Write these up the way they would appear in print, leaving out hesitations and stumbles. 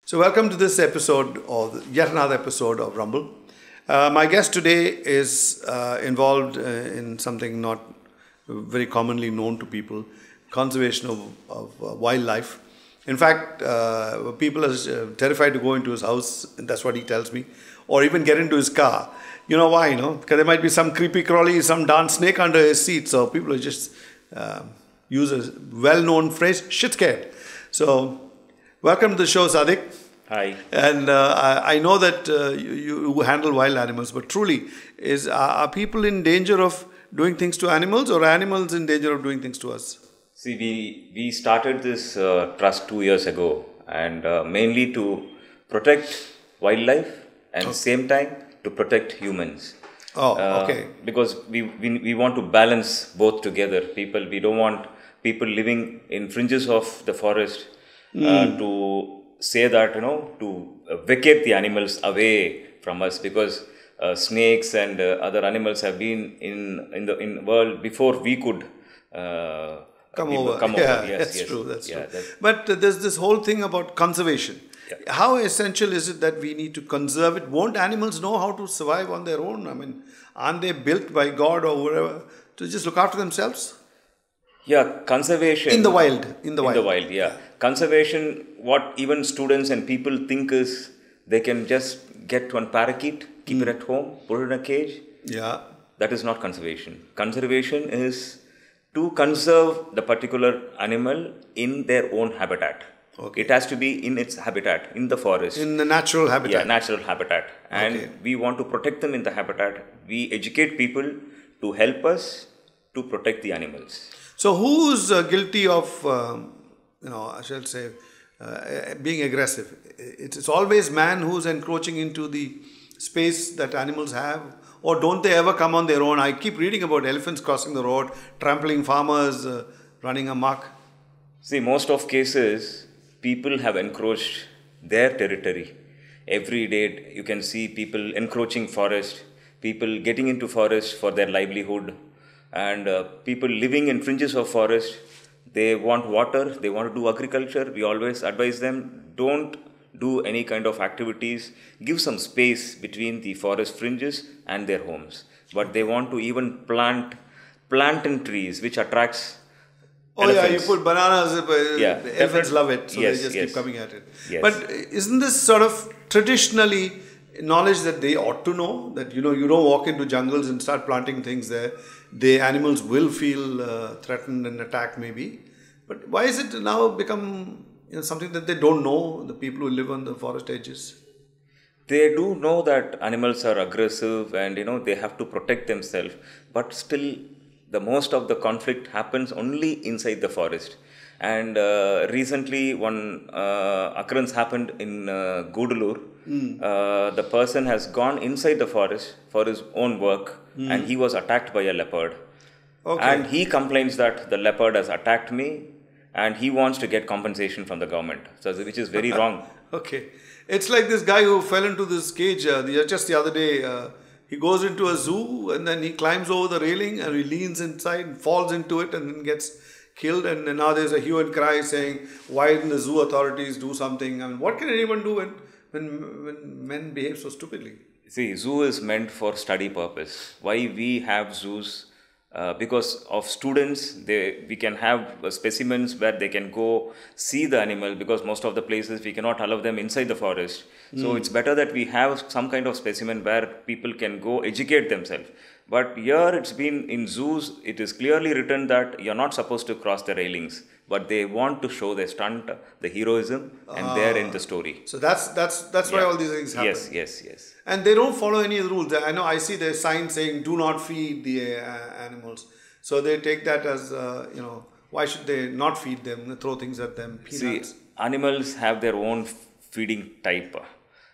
So welcome to this episode or yet another episode of Rumble. My guest today is involved in something not very commonly known to people, conservation of wildlife. In fact, people are terrified to go into his house, and that's what he tells me, or even get into his car. You know why, Because there might be some creepy crawly, some darn snake under his seat, so people are just use a well-known phrase, shit scared. So welcome to the show, Sadiq. Hi. And I know that you handle wild animals, but truly, are people in danger of doing things to animals, or are animals in danger of doing things to us? See, we started this trust 2 years ago, and mainly to protect wildlife and same time to protect humans. Oh, okay. Because we want to balance both together. We don't want people living in fringes of the forest to say that, to vacate the animals away from us, because snakes and other animals have been in the world before we could come over. Yes, that's true. That's true. But there's this whole thing about conservation. Yeah. How essential is it that we need to conserve it? Won't animals know how to survive on their own? I mean, aren't they built by God or whatever to just look after themselves? Yeah, conservation. In the wild. Yeah. Conservation, what even students and people think is they can just get one parakeet, keep it at home, put it in a cage. Yeah. That is not conservation. Conservation is to conserve the particular animal in their own habitat. Okay. It has to be in its habitat, in the forest. In the natural habitat. Yeah, natural habitat. And we want to protect them in the habitat. We educate people to help us to protect the animals. So who's guilty of, I shall say, being aggressive? It's always man who's encroaching into the space that animals have, or don't they ever come on their own? I keep reading about elephants crossing the road, trampling farmers, running amok. See, most of cases, people have encroached their territory. Every day you can see people encroaching forest, people getting into forest for their livelihood, and people living in fringes of forest. They want water, they want to do agriculture. We always advise them, don't do any kind of activities. Give some space between the forest fringes and their homes. But they want to even plant in trees, which attracts elephants. You put bananas, the elephants love it, so they just keep coming at it. Yes. But isn't this sort of traditionally knowledge that they ought to know, that you don't walk into jungles and start planting things there? The animals will feel threatened and attacked maybe. But why is it now become something that they don't know, the people who live on the forest edges? They do know that animals are aggressive and they have to protect themselves, but still the most of the conflict happens only inside the forest. And recently one occurrence happened in Gudalur. The person has gone inside the forest for his own work and he was attacked by a leopard. Okay. And he complains that the leopard has attacked me and he wants to get compensation from the government, which is very wrong. Okay. It's like this guy who fell into this cage just the other day. He goes into a zoo and then he climbs over the railing and he leans inside, falls into it and then gets killed. And now there's a hue and cry saying, why didn't the zoo authorities do something? I mean, what can anyone do when men behave so stupidly? See, zoo is meant for study purpose. Why we have zoos? Because of students, we can have specimens where they can go see the animal, because most of the places we cannot allow them inside the forest. So it's better that we have some kind of specimen where people can go educate themselves. But here it's been in zoos, it is clearly written that you're not supposed to cross the railings, but they want to show the stunt, the heroism, and they're in the story. So that's why all these things happen. Yes. And they don't follow any of the rules. I see there's signs saying do not feed the animals. So they take that as, why should they not feed them, throw things at them, peanuts? See, animals have their own feeding type.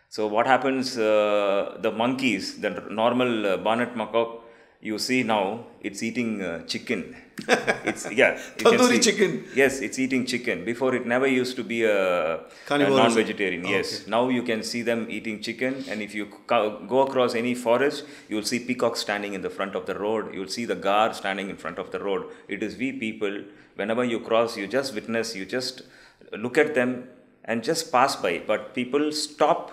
So what happens, the monkeys, the normal bonnet macaque, you see now, it's eating chicken. Tandoori chicken. Yes, it's eating chicken. Before it never used to be a non-vegetarian. Yes. Okay. Now you can see them eating chicken, and if you go across any forest, you will see peacocks standing in the front of the road. You will see the gar standing in front of the road. It is we people. Whenever you cross, you just witness. You just look at them and just pass by. But people stop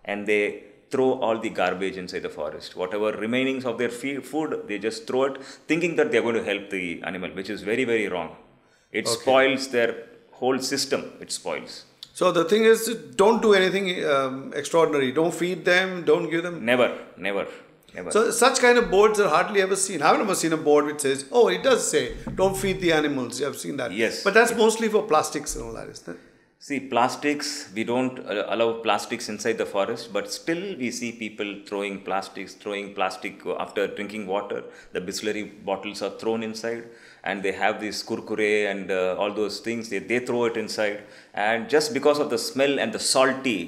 and they throw all the garbage inside the forest. Whatever remainings of their food, they just throw it, thinking that they're going to help the animal, which is very, very wrong. It spoils their whole system. It spoils. So the thing is, don't do anything extraordinary. Don't feed them. Don't give them. Never. So such kind of boards are hardly ever seen. I've never seen a board which says, oh, it does say, don't feed the animals. I've seen that. Yes. But that's mostly for plastics and all that, isn't it? See, plastics, we don't allow plastics inside the forest, but still we see people throwing plastic after drinking water. The Bisleri bottles are thrown inside, and they have this kurkure and all those things. They throw it inside, and just because of the smell and the salty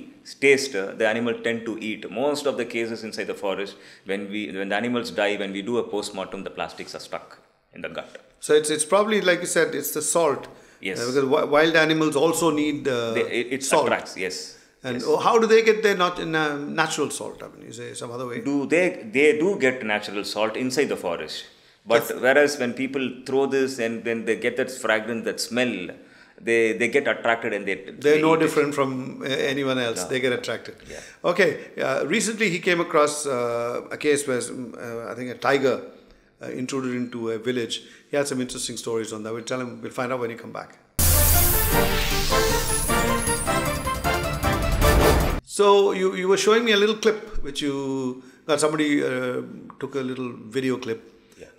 taste, the animal tend to eat. Most of the cases inside the forest, when the animals die, when we do a post-mortem, the plastics are stuck in the gut. So it's probably, like you said, it's the salt. Yes. Because wild animals also need it salt. Attracts, yes. And how do they get their natural salt? I mean, you say some other way. They do get natural salt inside the forest. But whereas when people throw this and when they get that fragrance, that smell, they get attracted and they're no different from anyone else. No. They get attracted. Yeah. Okay. Recently he came across a case where I think a tiger intruded into a village. He had some interesting stories on that. We'll find out when you come back. So you were showing me a little clip which somebody took a little video clip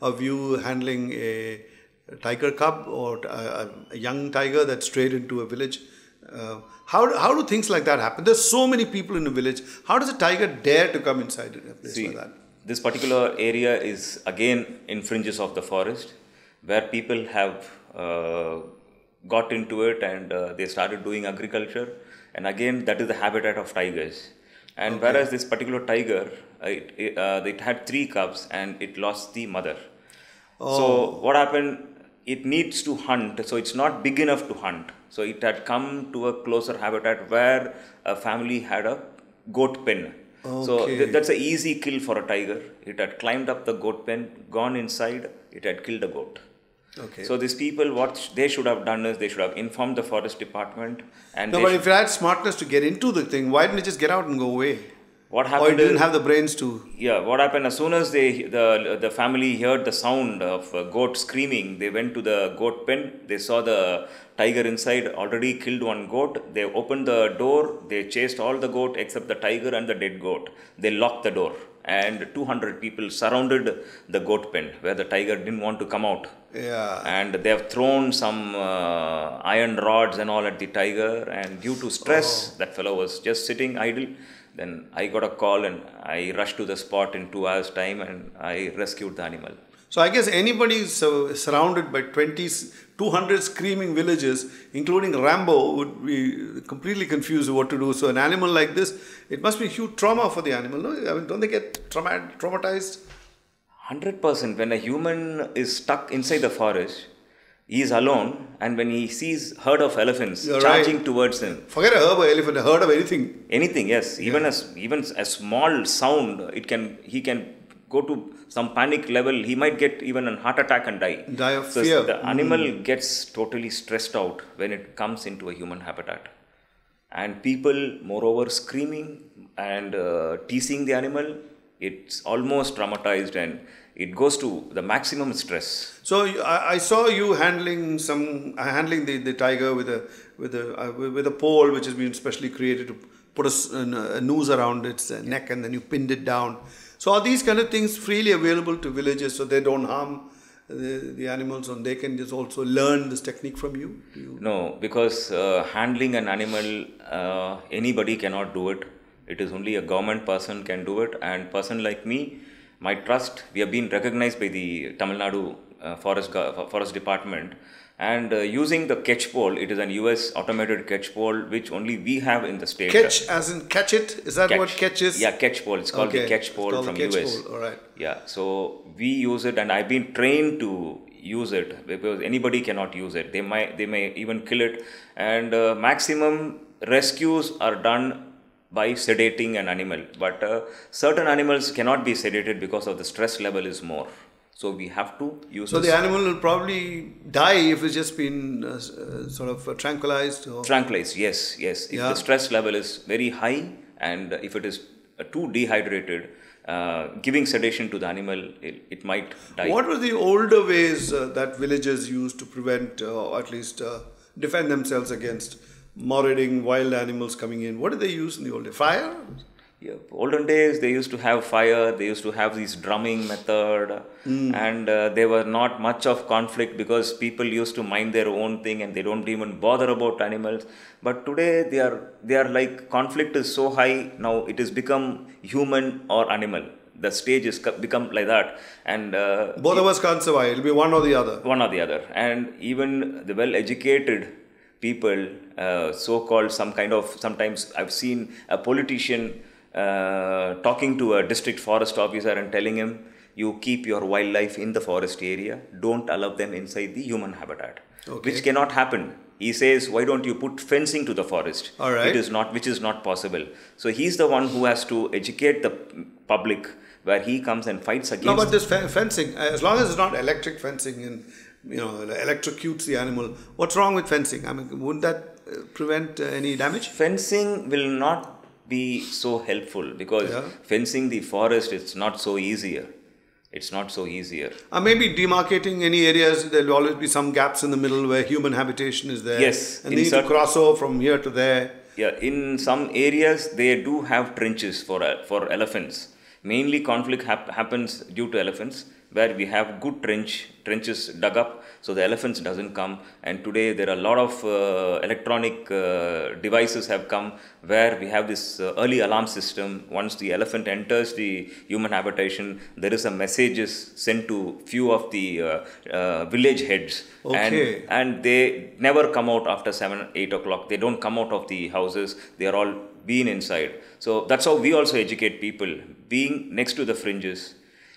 of you handling a tiger cub or a young tiger that strayed into a village. How do things like that happen? There's so many people in a village. How does a tiger dare to come inside a place like that? This particular area is again in fringes of the forest, where people have got into it and they started doing agriculture. And again, that is the habitat of tigers. And whereas this particular tiger, it had 3 cubs and it lost the mother. So what happened? It needs to hunt, so it's not big enough to hunt. So it had come to a closer habitat where a family had a goat pen. So that's an easy kill for a tiger. It had climbed up the goat pen, gone inside, it had killed a goat. So these people, what they should have done is they should have informed the forest department. And but if you had smartness to get into the thing, why didn't you just get out and go away? What happened? Or you didn't have the brains to. Yeah, what happened, as soon as the family heard the sound of a goat screaming, they went to the goat pen. They saw the tiger inside, already killed 1 goat. They opened the door. They chased all the goat except the tiger and the dead goat. They locked the door. And 200 people surrounded the goat pen where the tiger didn't want to come out. Yeah. And they have thrown some iron rods and all at the tiger. And due to stress, that fellow was just sitting idle. Then I got a call and I rushed to the spot in 2 hours' time and I rescued the animal. So I guess anybody surrounded by 200 screaming villagers, including Rambo, would be completely confused what to do. So an animal like this, it must be huge trauma for the animal, no? I mean, don't they get traumatized? 100%. When a human is stuck inside the forest, he is alone, and when he sees herd of elephants charging towards him. Forget a herd of anything. Anything, yes. Even a small sound, he can go to some panic level. He might get even a heart attack and die. Die of fear. The animal gets totally stressed out when it comes into a human habitat. And people, moreover, screaming and teasing the animal, it's almost traumatized and it goes to the maximum stress. So I saw you handling the tiger with a pole which has been specially created to put a noose around its neck, and then you pinned it down. So are these kind of things freely available to villagers so they don't harm the animals, and they can just also learn this technique from you? No, because handling an animal, anybody cannot do it. It is only a government person can do it, and person like me, my trust, we have been recognized by the Tamil Nadu Forest Department, and using the catch pole, it is an US automated catch pole which only we have in the state. Catch as in catch it? Is that what catch is? Yeah, catch pole. It's called the catch pole from US. All right. Yeah, so we use it, and I've been trained to use it because anybody cannot use it. They may even kill it, and maximum rescues are done by sedating an animal, but certain animals cannot be sedated because of the stress level is more. So we have to use So this. the animal will probably die if it's just been sort of tranquilized? Or... Tranquilized, yes. If the stress level is very high and if it is too dehydrated, giving sedation to the animal, it might die. What were the older ways that villagers used to prevent or at least defend themselves against marauding wild animals coming in? What did they use in the old days? Fire? Yeah, olden days they used to have fire, they used to have this drumming method, and there were not much of conflict because people used to mind their own thing and they don't even bother about animals. But today they are like, conflict is so high now, it has become human or animal. The stage is become like that, and both of us can't survive. It'll be one or the other. One or the other, and even the well-educated people, so-called sometimes I've seen a politician talking to a district forest officer and telling him, you keep your wildlife in the forest area, don't allow them inside the human habitat, which cannot happen. He says, why don't you put fencing to the forest? All right. Which is not possible. So he's the one who has to educate the public, where he comes and fights against. No, but this fencing, as long as it's not electric fencing and electrocutes the animal, what's wrong with fencing? I mean, wouldn't that prevent any damage? Fencing will not be so helpful because fencing the forest, it's not so easier. It's not so easier. Maybe demarcating any areas, there will always be some gaps in the middle where human habitation is there. Yes. And they need to cross over from here to there. Yeah, in some areas they do have trenches for elephants. Mainly conflict happens due to elephants, where we have good trenches dug up, so the elephants doesn't come. And today there are a lot of electronic devices have come, where we have this early alarm system. Once the elephant enters the human habitation, there is a messages sent to few of the village heads, and they never come out after 7-8 o'clock. They don't come out of the houses. They are all been inside. So that's how we also educate people. Being next to the fringes,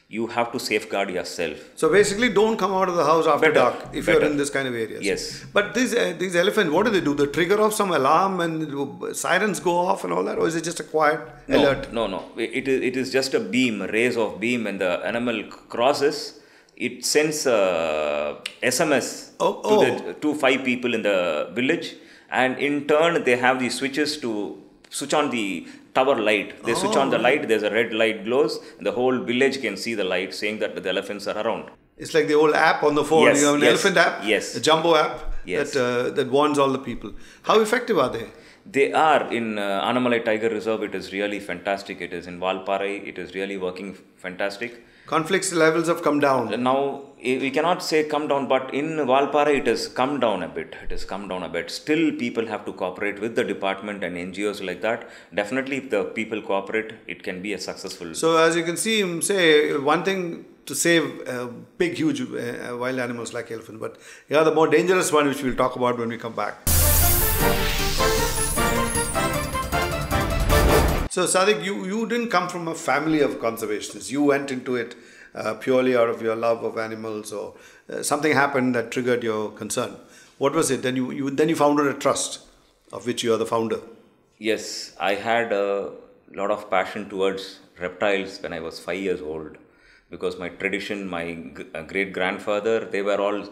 you have to safeguard yourself. So basically, don't come out of the house after dark if you're in this kind of areas. Yes. But these elephants, what do? They trigger off some alarm and sirens go off and all that, or is it just a quiet alert? No. It is just a rays of beam. When the animal crosses, it sends a SMS to 5 people in the village, and in turn they have the switches to switch on the tower light. They switch on the light, there's a red light glows, and the whole village can see the light saying that the elephants are around. It's like the old app on the phone. Yes, you have an elephant app, yes. a jumbo app that warns all the people. How effective are they? They are. In Annamalai Tiger Reserve, it is really fantastic. It is in Valparai, it is really working fantastic. Conflicts levels have come down. Now, we cannot say come down, but in Valparai it has come down a bit. Still, people have to cooperate with the department and NGOs like that. Definitely, if the people cooperate, it can be a successful. So, as you can see him say, one thing to save big, huge wild animals like elephants, but the more dangerous one, which we'll talk about when we come back. So, Sadiq, you didn't come from a family of conservationists. You went into it purely out of your love of animals, or something happened that triggered your concern. What was it? Then you founded a trust, of which you are the founder. Yes, I had a lot of passion towards reptiles when I was 5 years old, because my tradition, my great-grandfather, they were all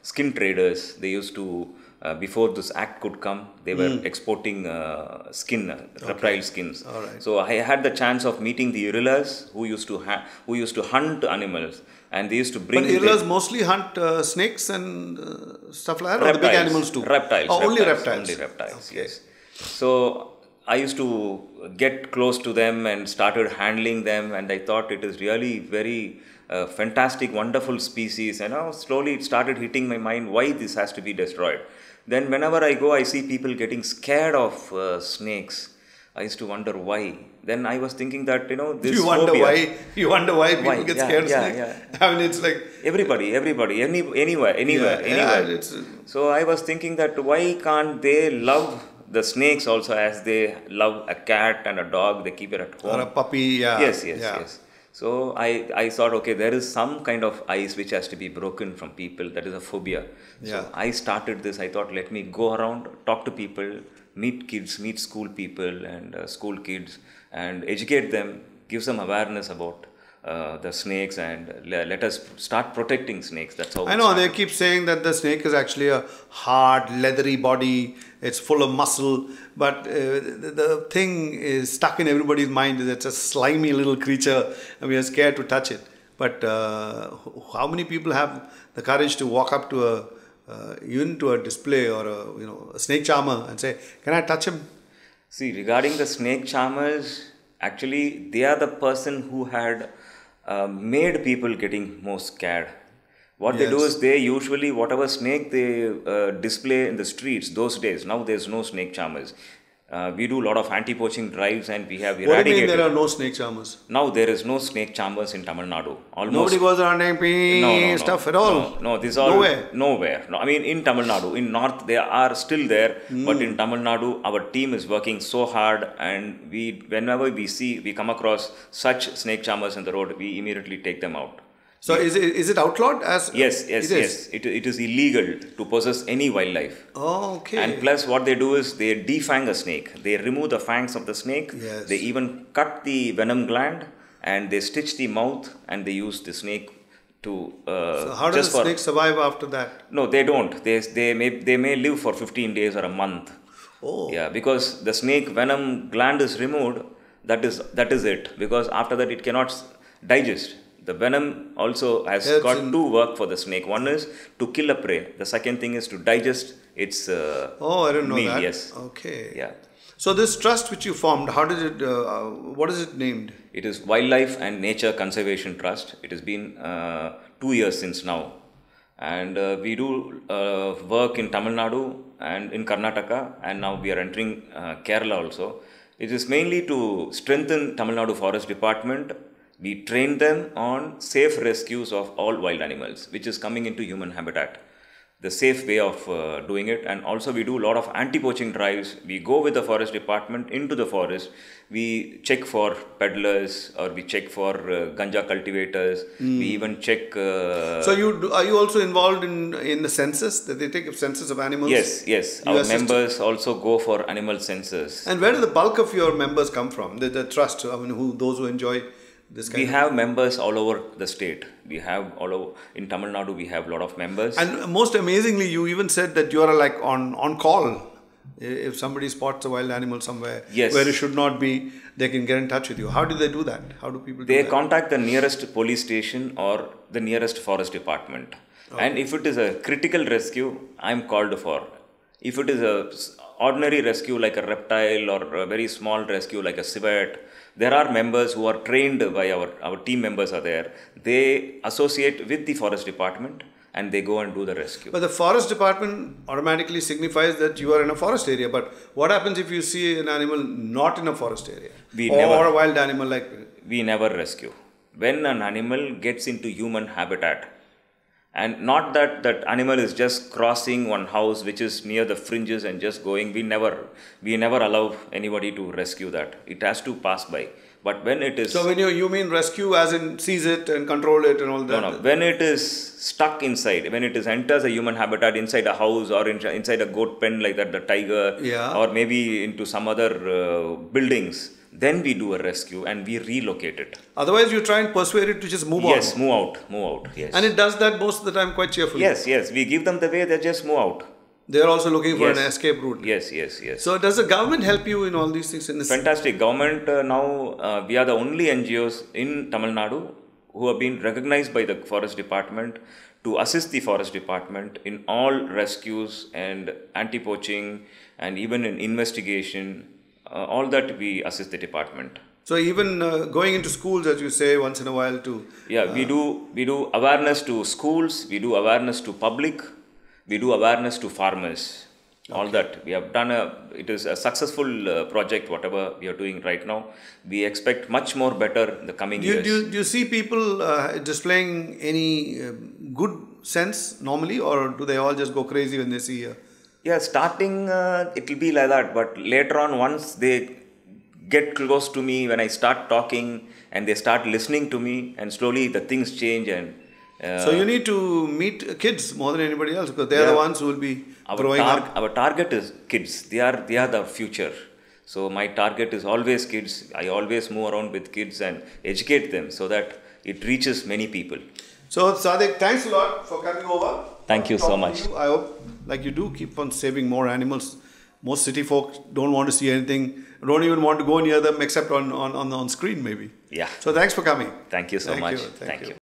skin traders. They used to, before this act could come, they were exporting reptile skins. All right. So I had the chance of meeting the Irillas who used to hunt animals, and they used to bring. But Irillas mostly hunt snakes and stuff like that, or the big animals too? Reptiles. Only reptiles. Only reptiles. Okay. Yes. So I used to get close to them and started handling them, and I thought it is really very fantastic, wonderful species. And now slowly it started hitting my mind why this has to be destroyed. Then whenever I go, I see people getting scared of snakes. I used to wonder why. Then I was thinking that, this You wonder why people get scared of snakes? Yeah. I mean, it's like... Everybody, anywhere. So I was thinking that why can't they love the snakes also as they love a cat and a dog, they keep it at home. Or a puppy, Yes. So I thought, okay, there is some kind of ice which has to be broken from people. That is a phobia. So I started this. I thought, let me go around, talk to people, meet kids, meet school people and school kids, and educate them, give some awareness about the snakes, and let us start protecting snakes. That's how I know they keep saying that the snake is actually a hard, leathery body. It's full of muscle, but the thing is stuck in everybody's mind that it's a slimy little creature, and we are scared to touch it. But how many people have the courage to walk up to even to a display or a snake charmer and say, "Can I touch him?" See, regarding the snake charmers, actually, they are the person who had made people getting more scared. What they do is they usually, whatever snake they display in the streets those days, now there's no snake charmers. We do a lot of anti-poaching drives, and we have eradicated. What do you mean there are no snake charmers? Now there is no snake charmers in Tamil Nadu. Almost. Nobody goes around and stuff at all? No, this all... Nowhere. No, I mean, in Tamil Nadu, in North, they are still there. But in Tamil Nadu, our team is working so hard, and whenever we come across such snake charmers in the road, we immediately take them out. So is it outlawed as? Yes. It is illegal to possess any wildlife. Oh, okay. And plus what they do is they defang a snake. They remove the fangs of the snake. Yes. They even cut the venom gland, and they stitch the mouth, and they use the snake to... so how does the snake survive after that? No, they don't. They may live for 15 days or a month. Oh. Yeah, because the snake venom gland is removed, that is it. Because after that it cannot digest. The venom also has got two work for the snake. One is to kill a prey. The second thing is to digest its I didn't know meal. that. Yes. Okay. Yeah. So this trust which you formed, how did it? What is it named? It is Wildlife and Nature Conservation Trust. It has been 2 years since now, and we do work in Tamil Nadu and in Karnataka, and now we are entering Kerala also. It is mainly to strengthen Tamil Nadu Forest Department. We train them on safe rescues of all wild animals, which is coming into human habitat. The safe way of doing it. And also we do a lot of anti-poaching drives. We go with the forest department into the forest. We check for peddlers, or we check for ganja cultivators. We even check... So are you also involved in the census? That they take a census of animals? Yes. Our members also go for animal census. And where do the bulk of your members come from? The trust, those who enjoy... We have members all over the state. We have in Tamil Nadu, we have a lot of members. And most amazingly, you even said that you are like on call. If somebody spots a wild animal somewhere where it should not be, they can get in touch with you. How do they do that? How do people do that? They contact the nearest police station or the nearest forest department. Okay. And if it is a critical rescue, I am called for. If it is a ordinary rescue like a reptile, or a very small rescue like a civet, there are members who are trained by our team members are there. They associate with the forest department, and they go and do the rescue. But the forest department automatically signifies that you are in a forest area. But what happens if you see an animal not in a forest area? Or a wild animal like... We never rescue. When an animal gets into human habitat, and not that animal is just crossing one house which is near the fringes and just going, we never allow anybody to rescue that. It has to pass by. But when it is... So when you mean rescue as in seize it and control it and all that? No. When it is stuck inside, when it enters a human habitat inside a house or inside a goat pen like that, the tiger, or maybe into some other buildings, then we do a rescue and we relocate it. Otherwise, you try and persuade it to just move Yes, move out. Yes. And it does that most of the time quite cheerfully. Yes. We give them the way, they just move out. They are also looking for an escape route. Yes. So does the government help you in all these things? Fantastic. Government now, we are the only NGOs in Tamil Nadu who have been recognized by the forest department to assist the forest department in all rescues and anti-poaching and even in investigation. All that we assist the department. So even going into schools, as you say, once in a while to... we do awareness to schools, we do awareness to public, we do awareness to farmers. Okay. All that. We have done it is a successful project, whatever we are doing right now. We expect much more better in the coming years. Do you see people displaying any good sense normally, or do they all just go crazy when they see Yeah, starting it will be like that, but later on, once they get close to me, when I start talking and they start listening to me, and slowly the things change. And so you need to meet kids more than anybody else, because they are the ones who will be growing up. Our target is kids. They are the future. So my target is always kids. I always move around with kids and educate them so that it reaches many people. So, Sadiq, thanks a lot for coming over. Thank you so Talking much. to you. I hope, like you do, keep on saving more animals. Most city folk don't want to see anything, don't even want to go near them except on screen, maybe. Yeah. So, thanks for coming. Thank you so much. Thank you.